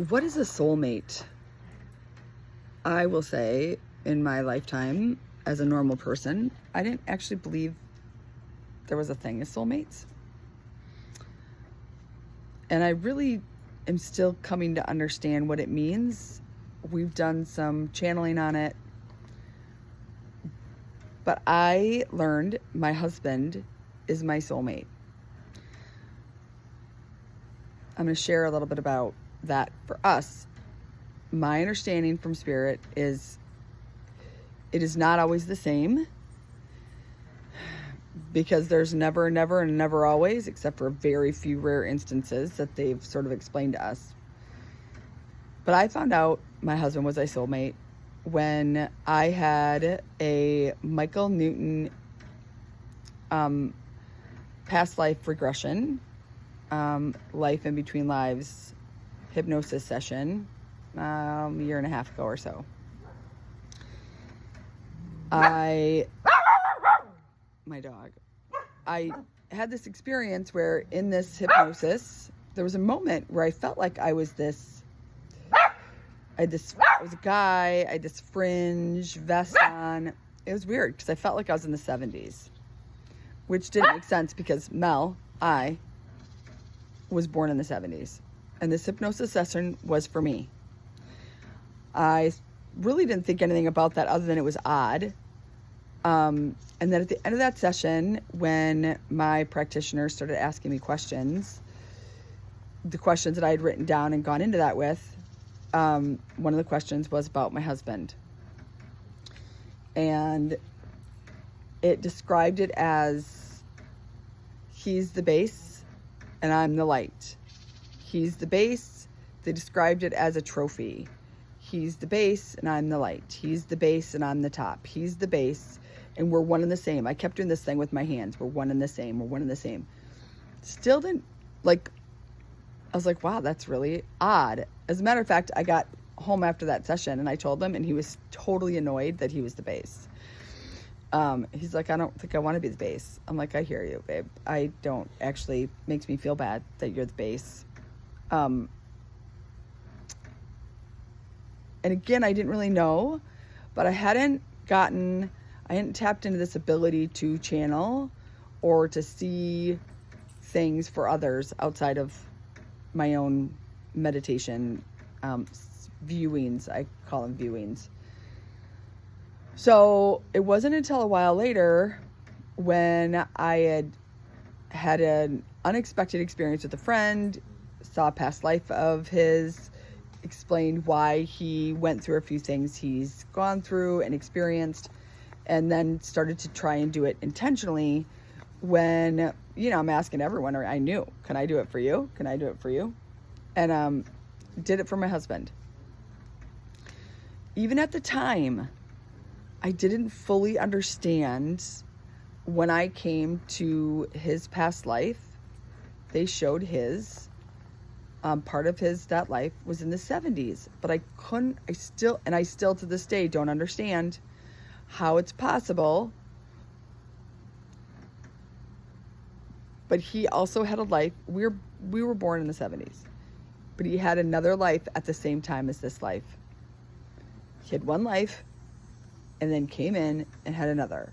What is a soulmate? I will say, in my lifetime as a normal person, I didn't actually believe there was a thing as soulmates. And I really am still coming to understand what it means. We've done some channeling on it. But I learned my husband is my soulmate. I'm going to share a little bit about that for us. My understanding from Spirit is it is not always the same, because there's never, never, and never always, except for very few rare instances that they've sort of explained to us. But I found out my husband was a soulmate when I had a Michael Newton past life regression, life in between lives hypnosis session a year and a half ago or so. My dog. I had this experience where in this hypnosis, there was a moment where I felt like I was I was a guy, I had this fringe vest on. It was weird because I felt like I was in the 70s, which didn't make sense because I was born in the 70s. And this hypnosis session was for me. I really didn't think anything about that other than it was odd. And then at the end of that session, when my practitioner started asking me questions, the questions that I had written down and gone into that with, one of the questions was about my husband. And it described it as, he's the base and I'm the light. He's the base. They described it as a trophy. He's the base and I'm the light. He's the base and I'm the top. He's the base and we're one and the same. I kept doing this thing with my hands. We're one and the same. We're one and the same. Still didn't, I was like, wow, that's really odd. As a matter of fact, I got home after that session and I told him, and he was totally annoyed that he was the base. He's like, I don't think I want to be the base. I'm like, I hear you, babe. I don't actually, makes me feel bad that you're the base. And again, I didn't really know, but I hadn't tapped into this ability to channel or to see things for others outside of my own meditation viewings. I call them viewings. So it wasn't until a while later when I had an unexpected experience with a friend, saw a past life of his, explained why he went through a few things he's gone through and experienced, and then started to try and do it intentionally when, I'm asking everyone, or I knew, can I do it for you? Can I do it for you? And did it for my husband. Even at the time, I didn't fully understand when I came to his past life. They showed his, part of that life was in the 70s, but I still to this day don't understand how it's possible. But he also had a life. We were born in the 70s, but he had another life at the same time as this life. He had one life and then came in and had another.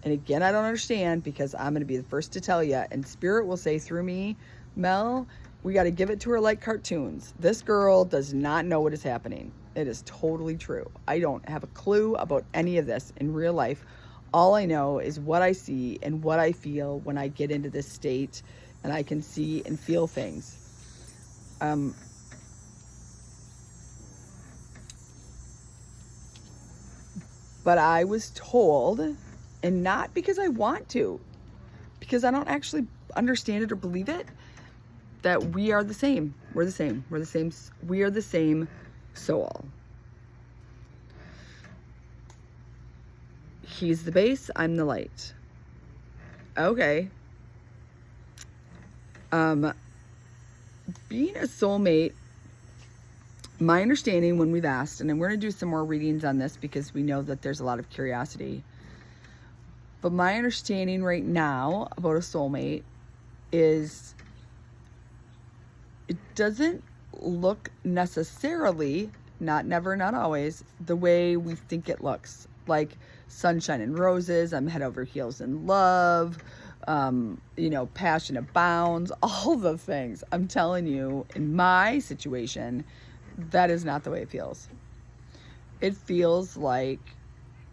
And again, I don't understand, because I'm going to be the first to tell you, and Spirit will say through me, Mel, we got to give it to her like cartoons. This girl does not know what is happening. It is totally true. I don't have a clue about any of this in real life. All I know is what I see and what I feel when I get into this state and I can see and feel things. But I was told, and not because I want to, because I don't actually understand it or believe it, that we are the same. We're the same. We're the same. We are the same soul. He's the base, I'm the light. Okay. Being a soulmate, my understanding when we've asked, and we're going to do some more readings on this because we know that there's a lot of curiosity, but my understanding right now about a soulmate is it doesn't look necessarily, not never, not always, the way we think it looks. Like sunshine and roses, I'm head over heels in love, passion abounds, all the things. I'm telling you, in my situation, that is not the way it feels. It feels like,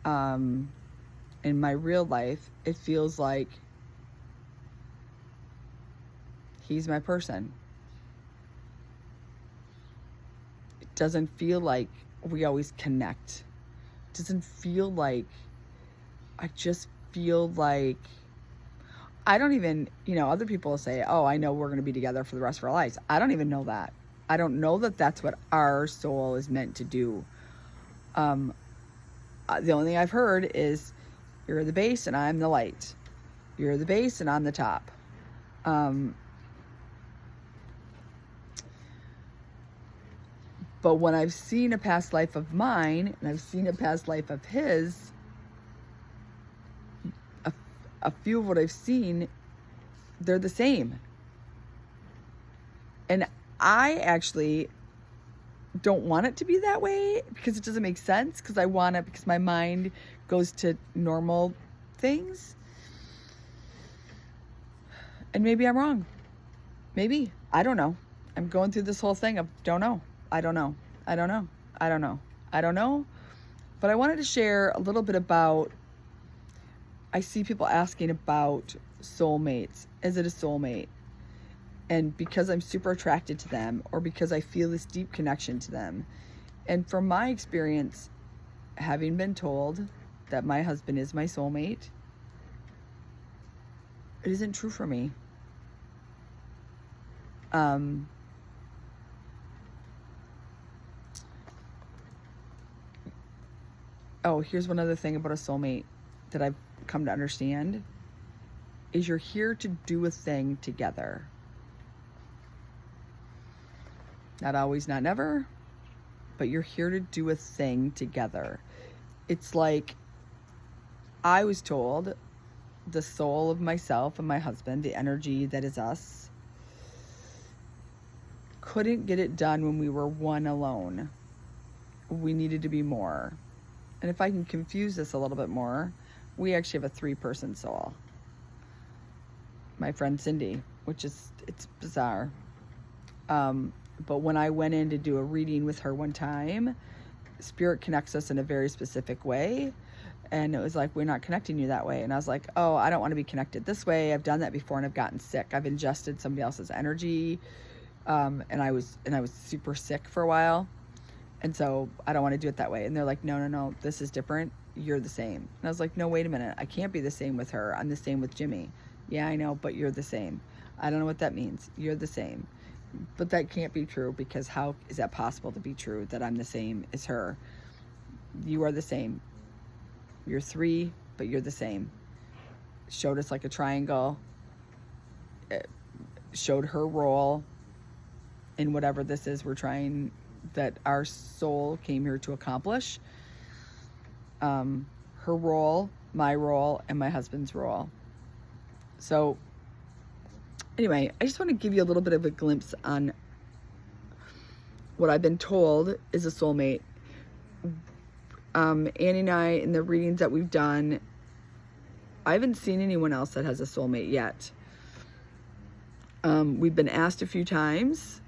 in my real life, it feels like he's my person. It doesn't feel like we always connect. It doesn't feel like, I just feel like, I don't even, other people say, oh, I know we're going to be together for the rest of our lives. I don't even know that. I don't know that that's what our soul is meant to do. The only thing I've heard is, you're the base and I'm the light. You're the base and I'm the top. But when I've seen a past life of mine, and I've seen a past life of his, a few of what I've seen, they're the same. And I actually don't want it to be that way, because it doesn't make sense, because I want it, because my mind goes to normal things. And maybe I'm wrong. Maybe. I don't know. I'm going through this whole thing of don't know. I don't know. I don't know. I don't know. I don't know. But I wanted to share a little bit about, I see people asking about soulmates. Is it a soulmate? And because I'm super attracted to them, or because I feel this deep connection to them. And from my experience, having been told that my husband is my soulmate, it isn't true for me. Oh, here's one other thing about a soulmate that I've come to understand, is you're here to do a thing together. Not always, not never, but you're here to do a thing together. It's like, I was told the soul of myself and my husband, the energy that is us, couldn't get it done when we were one alone. We needed to be more. And if I can confuse this a little bit more, we actually have a 3-person soul. My friend Cindy, it's bizarre. But when I went in to do a reading with her one time, Spirit connects us in a very specific way. And it was like, we're not connecting you that way. And I was like, oh, I don't want to be connected this way. I've done that before and I've gotten sick. I've ingested somebody else's energy. And I was super sick for a while. And so I don't want to do it that way. And they're like, no, this is different. You're the same. And I was like, no, wait a minute. I can't be the same with her. I'm the same with Jimmy. Yeah, I know, but you're the same. I don't know what that means. You're the same. But that can't be true, because how is that possible to be true, that I'm the same as her? You are the same. You're 3, but you're the same. Showed us like a triangle. It showed her role in whatever this is we're trying, that our soul came here to accomplish. Her role, my role, and my husband's role. So anyway, I just want to give you a little bit of a glimpse on what I've been told is a soulmate. Annie and I, in the readings that we've done, I haven't seen anyone else that has a soulmate yet. We've been asked a few times,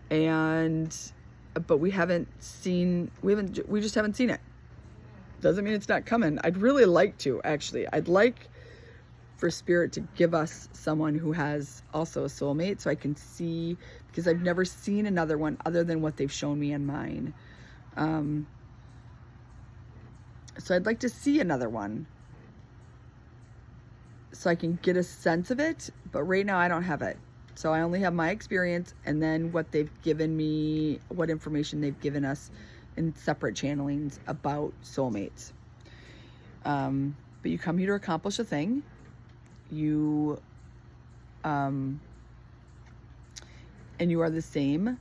but we just haven't seen it. Doesn't mean it's not coming. I'd really like to, actually. I'd like for Spirit to give us someone who has also a soulmate, so I can see, because I've never seen another one other than what they've shown me in mine. So I'd like to see another one so I can get a sense of it, but right now I don't have it. So I only have my experience, and then what they've given me, what information they've given us in separate channelings about soulmates. But you come here to accomplish a thing. You and you are the same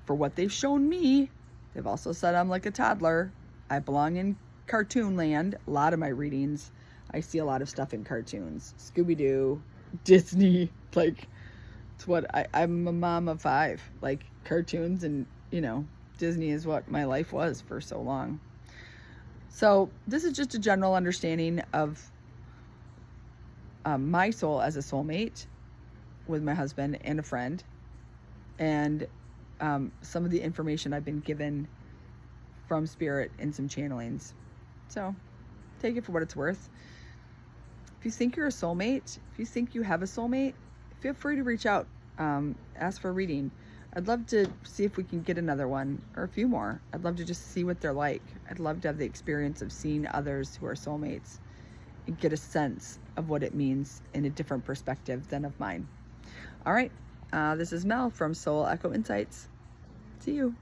for what they've shown me. They've also said I'm like a toddler. I belong in cartoon land. A lot of my readings, I see a lot of stuff in cartoons. Scooby-Doo, Disney, like It's what I'm a mom of 5. Like, cartoons and, Disney is what my life was for so long. So this is just a general understanding of my soul as a soulmate with my husband and a friend, and some of the information I've been given from spirit in some channelings. So take it for what it's worth. If you think you're a soulmate, if you think you have a soulmate, feel free to reach out, ask for a reading. I'd love to see if we can get another one or a few more. I'd love to just see what they're like. I'd love to have the experience of seeing others who are soulmates and get a sense of what it means in a different perspective than of mine. All right, this is Mel from Soul Echo Insights. See you.